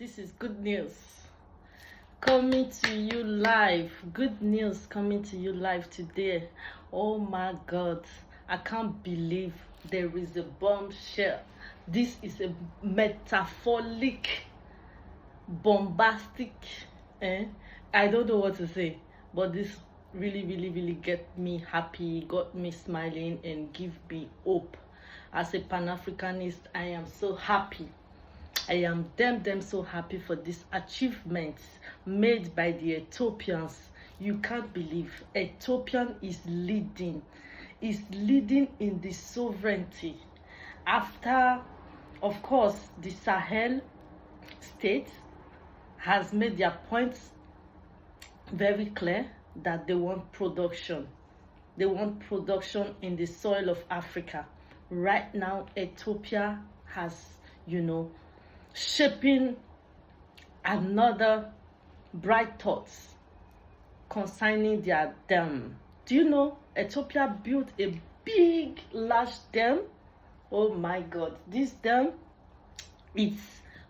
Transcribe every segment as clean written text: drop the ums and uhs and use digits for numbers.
This is good news coming to you live. Good news coming to you live today. Oh my God, I can't believe there is a bombshell. This is a metaphoric, bombastic, I don't know what to say, but this really get me happy, got me smiling, and give me hope. As a Pan-Africanist, I am so happy. I am damn so happy for this achievement made by the Ethiopians. You can't believe Ethiopian is leading in the sovereignty after, of course, the Sahel states has made their points very clear that they want production. They want production in the soil of Africa. Right now, Ethiopia has, shaping another bright thoughts concerning their dam. Do you know Ethiopia built a large dam? Oh my God, this dam is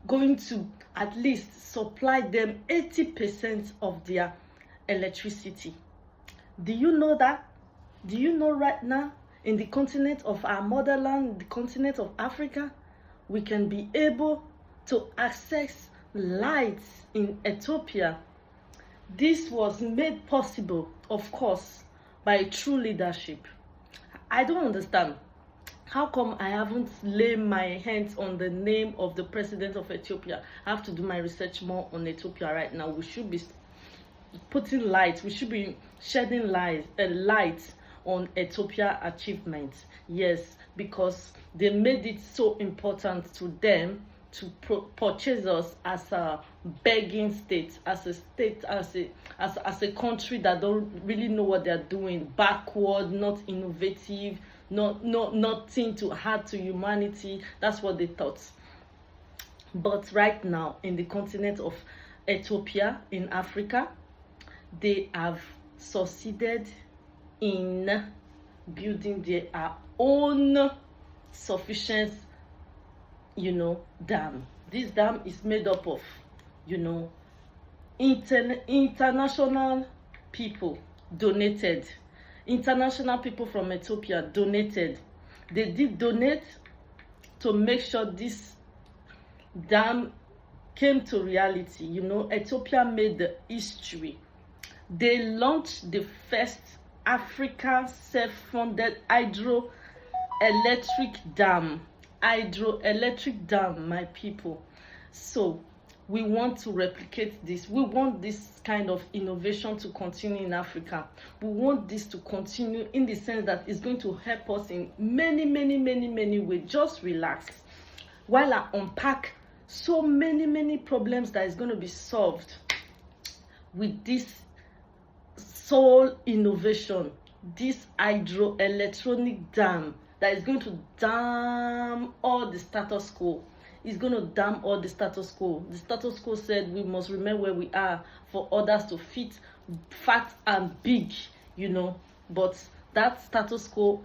going to at least supply them 80% of their electricity. Do you know that? Do you know right now in the continent of our motherland, the continent of Africa, we can be able to access lights in Ethiopia? This was made possible, of course, by true leadership. I don't understand. How come I haven't laid my hands on the name of the president of Ethiopia? I have to do my research more on Ethiopia right now. We should be putting light. We should be shedding light on Ethiopia achievements. Yes, because they made it so important to them to purchase us as a begging state, as a country that don't really know what they're doing, backward, not innovative, nothing to add to humanity. That's what they thought. But right now, in the continent of Ethiopia, in Africa, they have succeeded in building their own sufficient dam. This dam is made up of international people donated. International people from Ethiopia donated. They did donate to make sure this dam came to reality. Ethiopia made the history. They launched the first African self-funded hydroelectric dam, my people. So we want to replicate this. We want this kind of innovation to continue in Africa. We want this to continue in the sense that it's going to help us in many ways. Just relax while I unpack so many problems that is going to be solved with this soul innovation, this hydroelectronic dam that is going to dam all the status quo. It's going to dam all the status quo. The status quo said we must remain where we are for others to fit fat and big, But that status quo,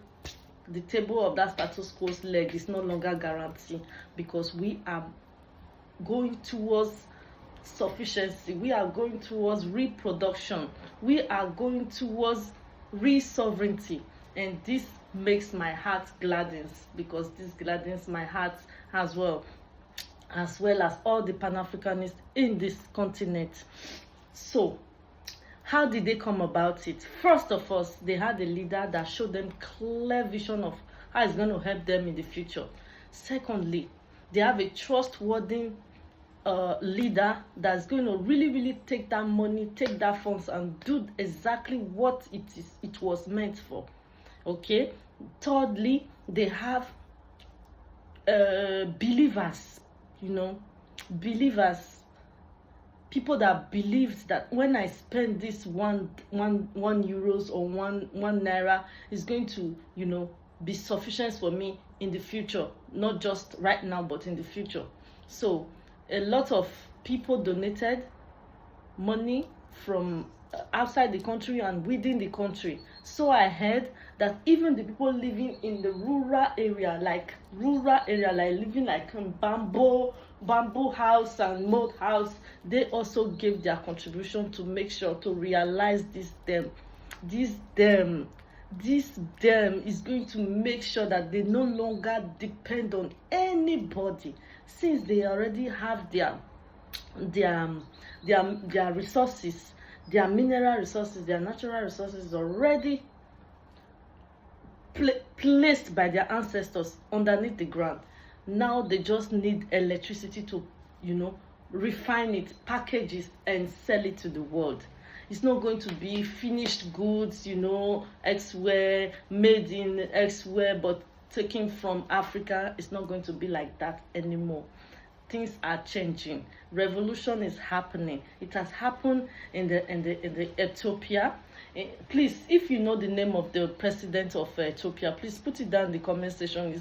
the table of that status quo's leg is no longer guaranteed, because we are going towards sufficiency. We are going towards reproduction. We are going towards re-sovereignty. And this makes my heart gladdens, because this gladdens my heart as well as all the Pan-Africanists in this continent. So how did they come about it? First of all, they had a leader that showed them clear vision of how it's going to help them in the future. Secondly, they have a trustworthy leader that's going to really take that money, take that funds, and do exactly what it was meant for. Okay. Thirdly, they have believers, people that believed that when I spend this one euros or one naira, is going to be sufficient for me in the future, not just right now but in the future. So a lot of people donated money from outside the country and within the country. So I heard that even the people living in the rural area, like living like in bamboo house and mud house, they also gave their contribution to make sure to realize this them is going to make sure that they no longer depend on anybody, since they already have their resources, their mineral resources, their natural resources already placed by their ancestors underneath the ground. Now they just need electricity to, refine it, package it, and sell it to the world. It's not going to be finished goods, elsewhere, made in elsewhere, but taken from Africa. It's not going to be like that anymore. Things are changing. Revolution is happening. It has happened in the Ethiopia. Please, if you know the name of the president of Ethiopia, please put it down in the comment section.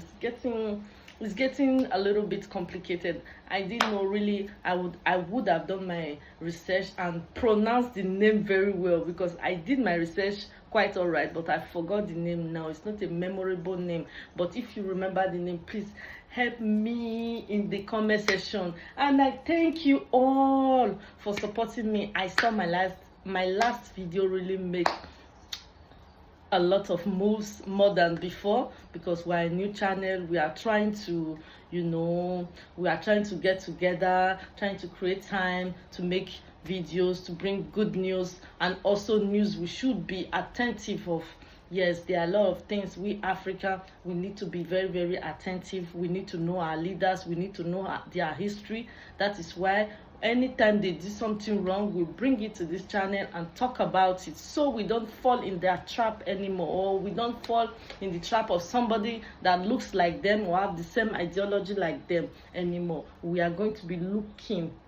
It's getting a little bit complicated. I didn't know really. I would have done my research and pronounced the name very well, because I did my research quite all right, but I forgot the name now. It's not a memorable name, but if you remember the name, please help me in the comment section. And I thank you all for supporting me. I saw my last video really make a lot of moves more than before, because we're a new channel. We are trying to get together, trying to create time to make videos, to bring good news, and also news we should be attentive of. Yes, there are a lot of things we Africa, we need to be very, very attentive. We need to know our leaders. We need to know their history. That is why anytime they do something wrong, we bring it to this channel and talk about it, so we don't fall in their trap anymore, or we don't fall in the trap of somebody that looks like them or have the same ideology like them anymore. We are going to be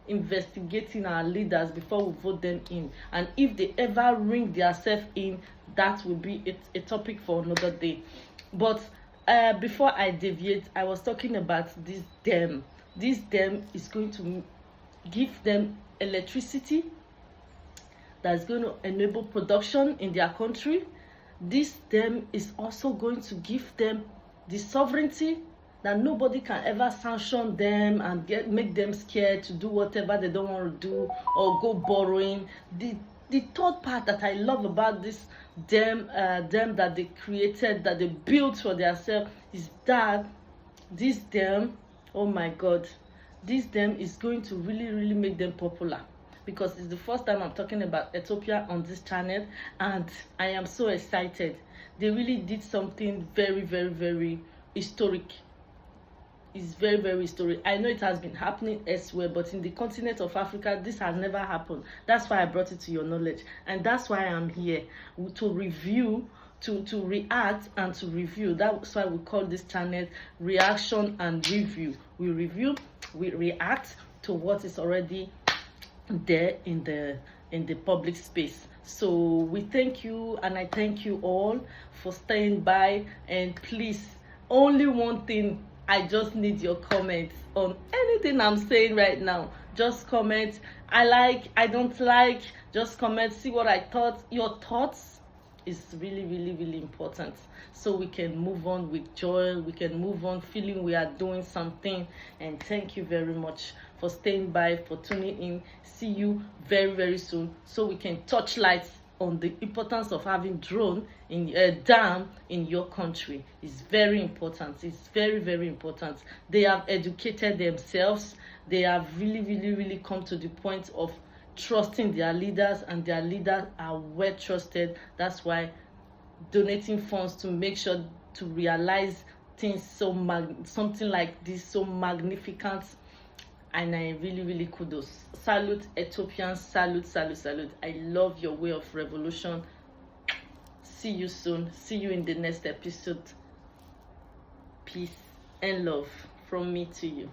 investigating our leaders before we vote them in, and if they ever ring themselves in, that will be a topic for another day. But before I deviate, I was talking about this dam. This dam is going to give them electricity that's going to enable production in their country. This dam is also going to give them the sovereignty that nobody can ever sanction them and make them scared to do whatever they don't want to do or go borrowing. The third part that I love about this dam that they created, that they built for themselves, is that this dam, oh my God, this dam is going to really, really make them popular, because it's the first time I'm talking about Ethiopia on this channel, and I am so excited. They really did something very, very, very historic. It's very, very historic. I know it has been happening elsewhere, but in the continent of Africa, this has never happened. That's why I brought it to your knowledge, and that's why I'm here to review, to react and to review. That's why we call this channel Reaction and Review. We review, we react to what is already there in the public space. So we thank you, and I thank you all for staying by. And please, only one thing, I just need your comments on anything I'm saying right now. Just comment. I like, I don't like, just comment, see what I thought. Your thoughts is really, really, really important, so we can move on with joy. We can move on feeling we are doing something. And thank you very much for staying by, for tuning in. See you very, very soon, so we can touch lights on the importance of having drone in dam in your country. Is very important. It's very, very important. They have educated themselves. They have really, really, really come to the point of trusting their leaders, and their leaders are well trusted. That's why donating funds to make sure to realize things something like this so magnificent. And I really, really kudos. Salute Ethiopians, salute, salute, salute. I love your way of revolution. See you soon. See you in the next episode. Peace and love from me to you.